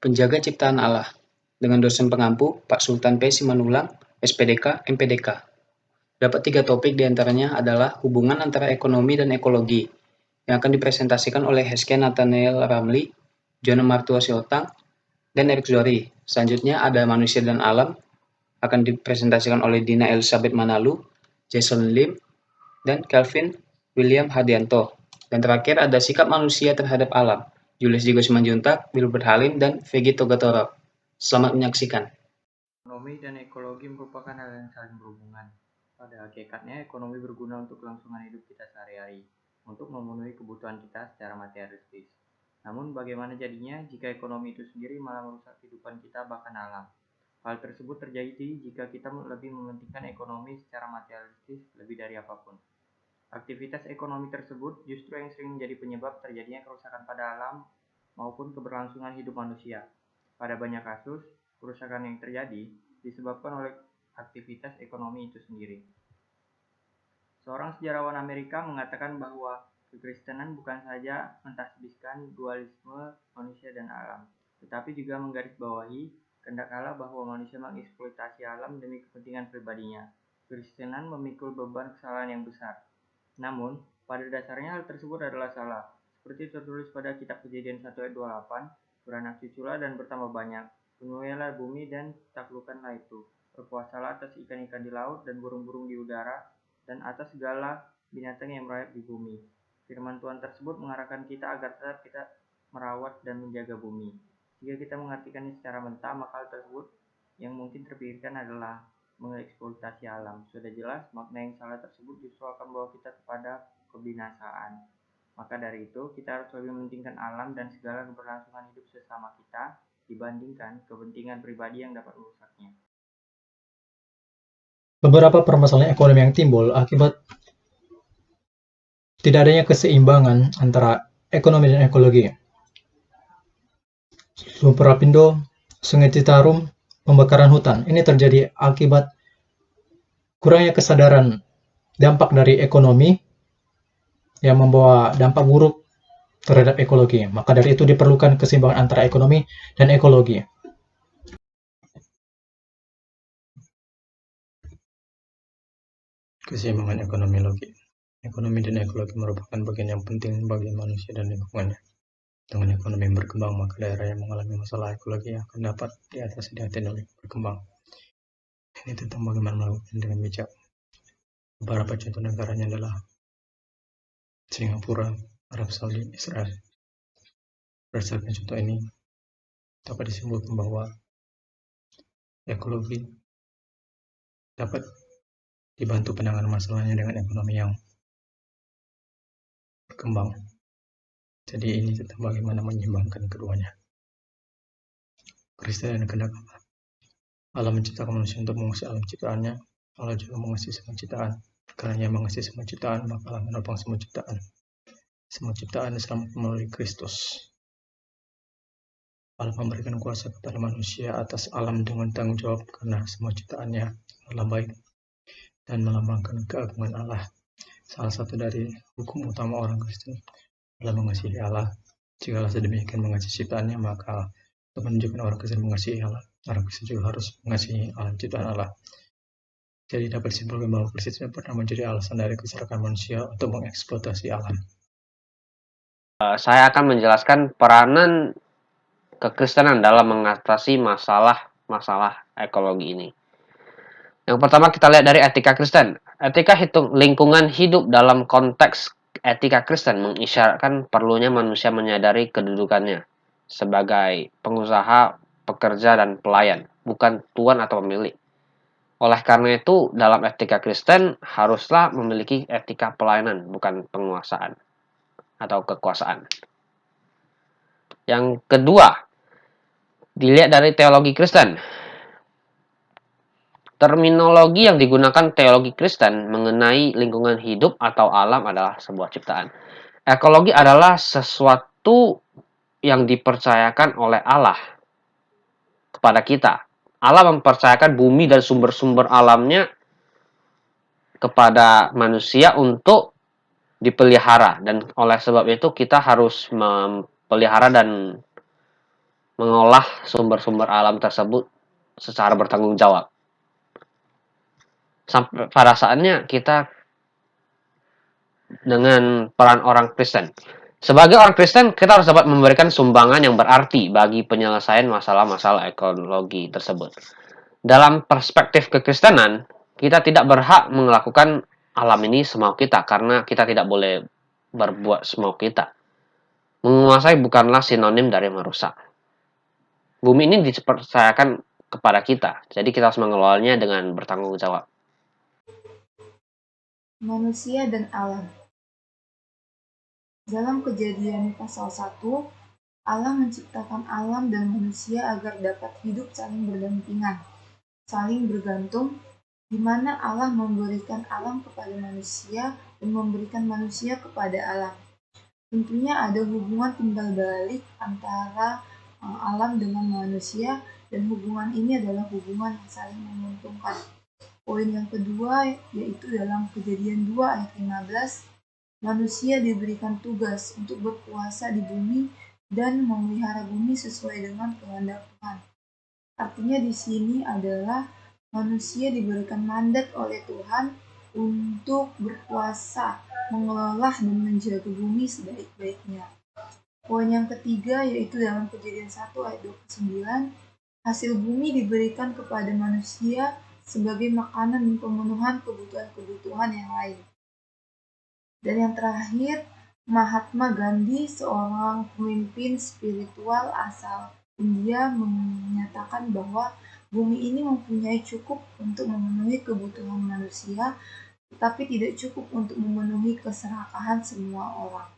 Penjaga Ciptaan Allah, dengan dosen pengampu Pak Sultan P. Simanulang, SPDK, MPDK. Dapat 3 topik diantaranya adalah hubungan antara ekonomi dan ekologi, yang akan dipresentasikan oleh Heske Nathaniel Ramli, Jono Martua Siotang, dan Erick Zori. Selanjutnya ada manusia dan alam, akan dipresentasikan oleh Dina Elizabeth Manalu, Jason Lim, dan Kelvin William Hadianto. Dan terakhir ada sikap manusia terhadap alam, Julius Jigo Simanjuntak, Wilbert Halim, dan Vegi Togatorok. Selamat menyaksikan. Ekonomi dan ekologi merupakan hal yang saling berhubungan. Pada hakikatnya, ekonomi berguna untuk kelangsungan hidup kita sehari-hari, untuk memenuhi kebutuhan kita secara materialistis. Namun bagaimana jadinya jika ekonomi itu sendiri malah merusak kehidupan kita bahkan alam? Hal tersebut terjadi jika kita lebih mementingkan ekonomi secara materialistis lebih dari apapun. Aktivitas ekonomi tersebut justru yang sering menjadi penyebab terjadinya kerusakan pada alam maupun keberlangsungan hidup manusia. Pada banyak kasus, kerusakan yang terjadi disebabkan oleh aktivitas ekonomi itu sendiri. Seorang sejarawan Amerika mengatakan bahwa kekristenan bukan saja mentasbihkan dualisme manusia dan alam, tetapi juga menggarisbawahi kehendak Allah bahwa manusia mengeksploitasi alam demi kepentingan pribadinya. Kekristenan memikul beban kesalahan yang besar. Namun, pada dasarnya hal tersebut adalah salah. Seperti tertulis pada kitab Kejadian 1 ayat 28, beranak cuculah dan bertambah banyak, penuhilah bumi dan taklukkanlah itu. Berkuasalah atas ikan-ikan di laut dan burung-burung di udara, dan atas segala binatang yang merayap di bumi. Firman Tuhan tersebut mengarahkan kita agar tetap kita merawat dan menjaga bumi. Jika kita mengartikannya secara mentah, maka hal tersebut yang mungkin terpikirkan adalah mengeksploitasi alam. Sudah jelas, makna yang salah tersebut justru akan membawa kita kepada kebinasaan. Maka dari itu, kita harus lebih mementingkan alam dan segala keberlangsungan hidup sesama kita dibandingkan kepentingan pribadi yang dapat merusaknya. Beberapa permasalahan ekonomi yang timbul akibat tidak adanya keseimbangan antara ekonomi dan ekologi. Sumperapindo, Sungai Citarum, pembakaran hutan. Ini terjadi akibat kurangnya kesadaran dampak dari ekonomi yang membawa dampak buruk terhadap ekologi. Maka dari itu diperlukan keseimbangan antara ekonomi dan ekologi. Keseimbangan ekonomi dan ekologi merupakan bagian yang penting bagi manusia dan lingkungannya. Dengan ekonomi yang berkembang, maka daerah yang mengalami masalah ekologi akan dapat diatasi dengan teknologi berkembang. Ini tentang bagaimana melakukan dengan bijak. Beberapa contoh negaranya adalah Singapura, Arab Saudi, Israel. Berdasarkan contoh ini, dapat disimpulkan bahwa ekologi dapat dibantu penanganan masalahnya dengan ekonomi yang berkembang. Jadi ini tentang bagaimana menyeimbangkan keduanya. Kristus dan kehendak Allah. Allah menciptakan manusia untuk mengasihi alam ciptaannya. Allah juga mengasihi semua ciptaan. Karena Ia mengasihi semua ciptaan, maka Allah menopang semua ciptaan. Semua ciptaan diselamatkan melalui Kristus. Allah memberikan kuasa kepada manusia atas alam dengan tanggung jawab karena semua ciptaannya adalah baik dan melambangkan keagungan Allah. Salah satu dari hukum utama orang Kristen adalah mengasihi Allah. Jika Allah sedemikian mengasihi ciptaannya, maka untuk menunjukkan orang Kristen mengasihi Allah, orang Kristen juga harus mengasihi alam ciptaan Allah. Jadi dapat disimpulkan bahwa Kristus pernah menjadi alasan dari keserakahan manusia untuk mengeksploitasi alam. Saya akan menjelaskan peranan kekristenan dalam mengatasi masalah ekologi ini. Yang pertama kita lihat dari etika Kristen. Etika lingkungan hidup dalam konteks etika Kristen mengisyaratkan perlunya manusia menyadari kedudukannya sebagai pengusaha, pekerja, dan pelayan, bukan tuan atau pemilik. Oleh karena itu, dalam etika Kristen haruslah memiliki etika pelayanan, bukan penguasaan atau kekuasaan. Yang kedua, dilihat dari teologi Kristen. Terminologi yang digunakan teologi Kristen mengenai lingkungan hidup atau alam adalah sebuah ciptaan. Ekologi adalah sesuatu yang dipercayakan oleh Allah kepada kita. Allah mempercayakan bumi dan sumber-sumber alamnya kepada manusia untuk dipelihara. Dan oleh sebab itu kita harus memelihara dan mengolah sumber-sumber alam tersebut secara bertanggung jawab. Sampai pada saatnya kita dengan peran orang Kristen. Sebagai orang Kristen, kita harus dapat memberikan sumbangan yang berarti bagi penyelesaian masalah-masalah ekologi tersebut. Dalam perspektif kekristenan, kita tidak berhak melakukan alam ini semau kita karena kita tidak boleh berbuat semau kita. Menguasai bukanlah sinonim dari merusak. Bumi ini dipercayakan kepada kita, jadi kita harus mengelolanya dengan bertanggung jawab. Manusia dan alam. Dalam Kejadian pasal 1, Allah menciptakan alam dan manusia agar dapat hidup saling berdampingan, saling bergantung, di mana Allah memberikan alam kepada manusia dan memberikan manusia kepada alam. Tentunya ada hubungan timbal balik antara alam dengan manusia, dan hubungan ini adalah hubungan yang saling menguntungkan. Poin yang kedua yaitu dalam Kejadian 2 ayat 15, manusia diberikan tugas untuk berkuasa di bumi dan memelihara bumi sesuai dengan kehendak Tuhan. Artinya di sini adalah manusia diberikan mandat oleh Tuhan untuk berkuasa, mengelola dan menjaga bumi sebaik-baiknya. Poin yang ketiga yaitu dalam Kejadian 1 ayat 29, hasil bumi diberikan kepada manusia sebagai makanan dan pemenuhan kebutuhan-kebutuhan yang lain. Dan yang terakhir, Mahatma Gandhi, seorang pemimpin spiritual asal India, menyatakan bahwa bumi ini mempunyai cukup untuk memenuhi kebutuhan manusia, tetapi tidak cukup untuk memenuhi keserakahan semua orang.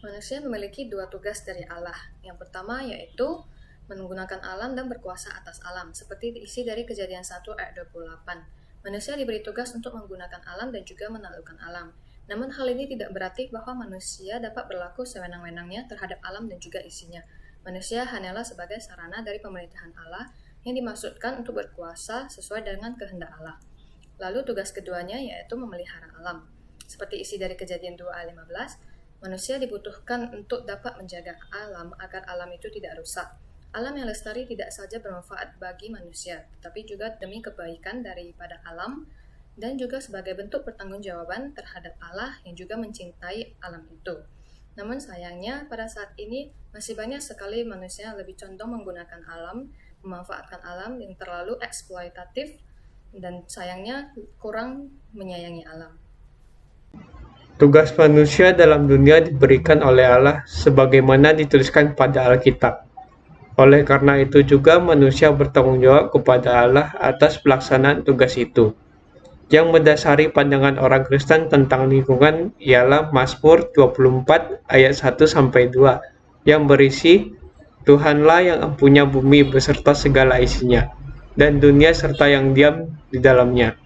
Manusia memiliki dua tugas dari Allah. Yang pertama yaitu menggunakan alam dan berkuasa atas alam, seperti diisi dari Kejadian 1 ayat 28. Manusia diberi tugas untuk menggunakan alam dan juga menaklukkan alam. Namun hal ini tidak berarti bahwa manusia dapat berlaku sewenang-wenangnya terhadap alam dan juga isinya. Manusia hanyalah sebagai sarana dari pemerintahan Allah yang dimaksudkan untuk berkuasa sesuai dengan kehendak Allah. Lalu tugas keduanya yaitu memelihara alam. Seperti isi dari Kejadian 2 ayat 15, manusia dibutuhkan untuk dapat menjaga alam agar alam itu tidak rusak. Alam yang lestari tidak saja bermanfaat bagi manusia, tetapi juga demi kebaikan daripada alam dan juga sebagai bentuk pertanggungjawaban terhadap Allah yang juga mencintai alam itu. Namun sayangnya pada saat ini masih banyak sekali manusia yang lebih condong menggunakan alam, memanfaatkan alam yang terlalu eksploitatif dan sayangnya kurang menyayangi alam. Tugas manusia dalam dunia diberikan oleh Allah sebagaimana dituliskan pada Alkitab. Oleh karena itu juga manusia bertanggung jawab kepada Allah atas pelaksanaan tugas itu. Yang mendasari pandangan orang Kristen tentang lingkungan ialah Mazmur 24 ayat 1-2 yang berisi, Tuhanlah yang empunya bumi beserta segala isinya, dan dunia serta yang diam di dalamnya.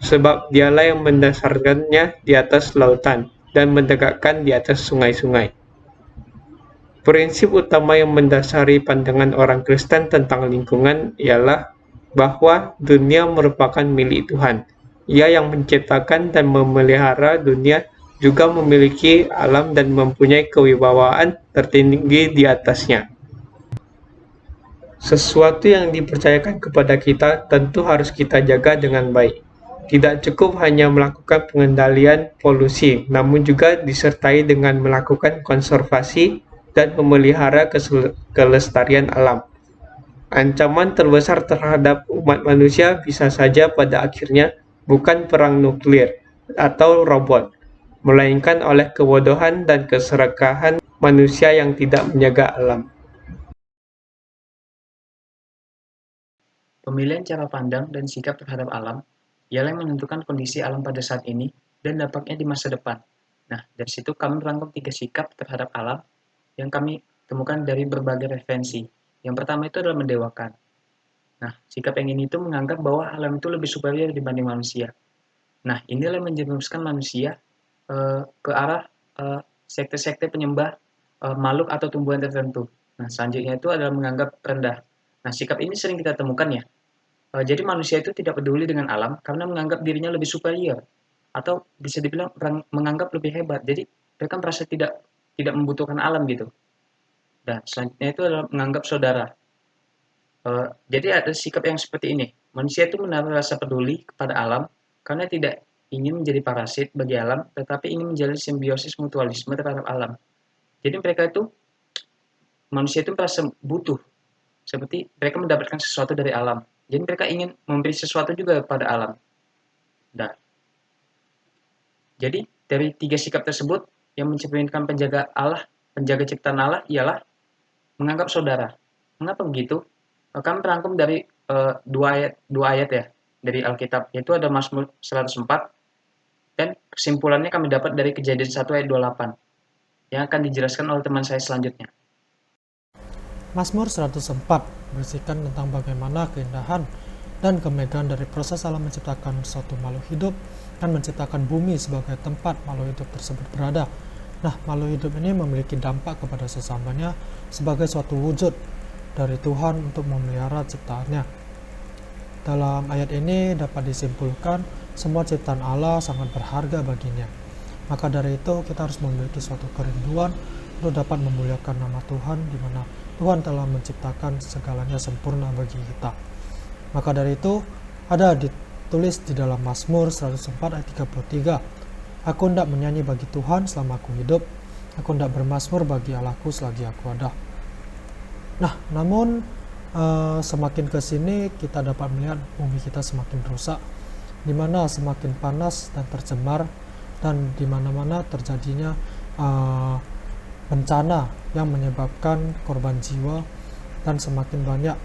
Sebab dialah yang mendasarkannya di atas lautan dan menegakkan di atas sungai-sungai. Prinsip utama yang mendasari pandangan orang Kristen tentang lingkungan ialah bahwa dunia merupakan milik Tuhan. Ia yang menciptakan dan memelihara dunia juga memiliki alam dan mempunyai kewibawaan tertinggi di atasnya. Sesuatu yang dipercayakan kepada kita tentu harus kita jaga dengan baik. Tidak cukup hanya melakukan pengendalian polusi, namun juga disertai dengan melakukan konservasi dan memelihara kelestarian alam. Ancaman terbesar terhadap umat manusia bisa saja pada akhirnya bukan perang nuklir atau robot, melainkan oleh kebodohan dan keserakahan manusia yang tidak menjaga alam. Pemilihan cara pandang dan sikap terhadap alam ialah yang menentukan kondisi alam pada saat ini dan dampaknya di masa depan. Nah, dari situ kami merangkum 3 sikap terhadap alam yang kami temukan dari berbagai referensi. Yang pertama itu adalah mendewakan. Nah, sikap yang ini itu menganggap bahwa alam itu lebih superior dibanding manusia. Nah, inilah yang menjerumuskan manusia ke arah sekte-sekte penyembah makhluk atau tumbuhan tertentu. Nah, selanjutnya itu adalah menganggap rendah. Nah, sikap ini sering kita temukan ya. Jadi manusia itu tidak peduli dengan alam karena menganggap dirinya lebih superior atau bisa dibilang menganggap lebih hebat. Jadi mereka merasa tidak membutuhkan alam gitu. Dan selanjutnya itu adalah menganggap saudara. Jadi ada sikap yang seperti ini. Manusia itu menaruh rasa peduli kepada alam karena tidak ingin menjadi parasit bagi alam, tetapi ingin menjalin simbiosis mutualisme terhadap alam. Jadi manusia itu merasa butuh, seperti mereka mendapatkan sesuatu dari alam. Jadi mereka ingin memberi sesuatu juga kepada alam. Nah, jadi dari 3 sikap tersebut yang mencerminkan penjaga ciptaan Allah ialah menganggap saudara. Mengapa begitu? Kami merangkum dari dua ayat ya dari Alkitab, yaitu ada Mazmur 104 dan kesimpulannya kami dapat dari Kejadian 1 ayat 28 yang akan dijelaskan oleh teman saya selanjutnya. Mazmur 104 berisikan tentang bagaimana keindahan dan kemegahan dari proses alam menciptakan suatu makhluk hidup dan menciptakan bumi sebagai tempat makhluk hidup tersebut berada. Nah, makhluk hidup ini memiliki dampak kepada sesamanya sebagai suatu wujud dari Tuhan untuk memelihara ciptaannya. Dalam ayat ini dapat disimpulkan semua ciptaan Allah sangat berharga baginya. Maka dari itu kita harus memiliki suatu kerinduan untuk dapat memuliakan nama Tuhan, di mana Tuhan telah menciptakan segalanya sempurna bagi kita. Maka dari itu ada ditulis di dalam Mazmur 104 ayat 33. Aku hendak menyanyi bagi Tuhan selama aku hidup. Aku hendak bermazmur bagi Allahku selagi aku ada. Nah, namun semakin ke sini kita dapat melihat bumi kita semakin rusak, di mana semakin panas dan tercemar, dan di mana-mana terjadinya bencana yang menyebabkan korban jiwa, dan semakin banyak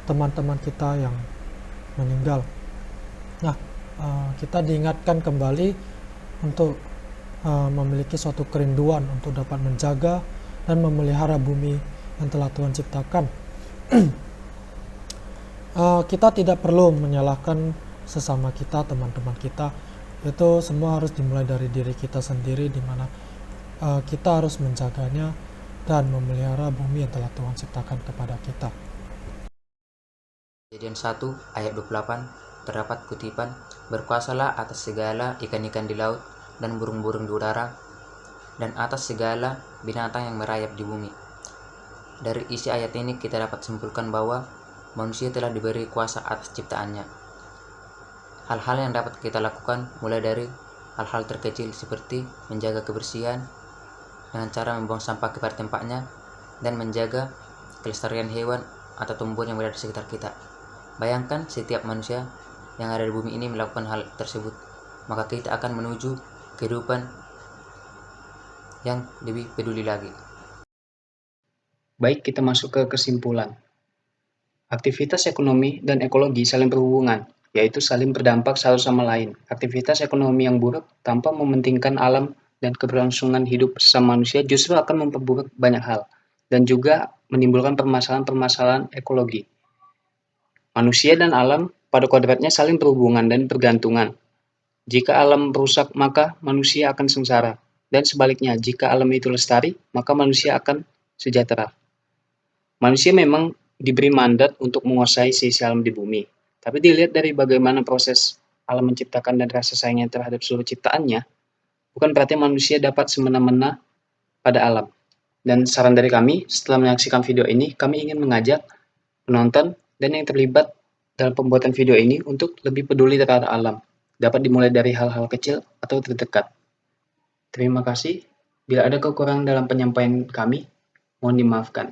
teman-teman kita yang meninggal. Nah, kita diingatkan kembali untuk memiliki suatu kerinduan untuk dapat menjaga dan memelihara bumi yang telah Tuhan ciptakan. Kita tidak perlu menyalahkan sesama kita, teman-teman kita. Itu semua harus dimulai dari diri kita sendiri, di mana kita harus menjaganya dan memelihara bumi yang telah Tuhan ciptakan kepada kita. Kejadian 1 ayat 28 terdapat kutipan, berkuasalah atas segala ikan-ikan di laut dan burung-burung di udara dan atas segala binatang yang merayap di bumi. Dari isi ayat ini kita dapat simpulkan bahwa manusia telah diberi kuasa atas ciptaannya. Hal-hal yang dapat kita lakukan mulai dari hal-hal terkecil seperti menjaga kebersihan dengan cara membuang sampah pada tempatnya dan menjaga kelestarian hewan atau tumbuhan yang berada di sekitar kita. Bayangkan setiap manusia yang ada di bumi ini melakukan hal tersebut, maka kita akan menuju kehidupan yang lebih peduli lagi. Baik, kita masuk ke kesimpulan. Aktivitas ekonomi dan ekologi saling berhubungan, yaitu saling berdampak satu sama lain. Aktivitas ekonomi yang buruk tanpa mementingkan alam dan keberlangsungan hidup sesama manusia justru akan memperburuk banyak hal dan juga menimbulkan permasalahan-permasalahan ekologi. Manusia dan alam pada kodratnya saling berhubungan dan bergantungan. Jika alam rusak, maka manusia akan sengsara. Dan sebaliknya, jika alam itu lestari, maka manusia akan sejahtera. Manusia memang diberi mandat untuk menguasai sisi alam di bumi. Tapi dilihat dari bagaimana proses alam menciptakan dan rasa sayangnya terhadap seluruh ciptaannya, bukan berarti manusia dapat semena-mena pada alam. Dan saran dari kami, setelah menyaksikan video ini, kami ingin mengajak penonton dan yang terlibat dalam pembuatan video ini untuk lebih peduli terhadap alam. Dapat dimulai dari hal-hal kecil atau terdekat. Terima kasih. Bila ada kekurangan dalam penyampaian kami, mohon dimaafkan.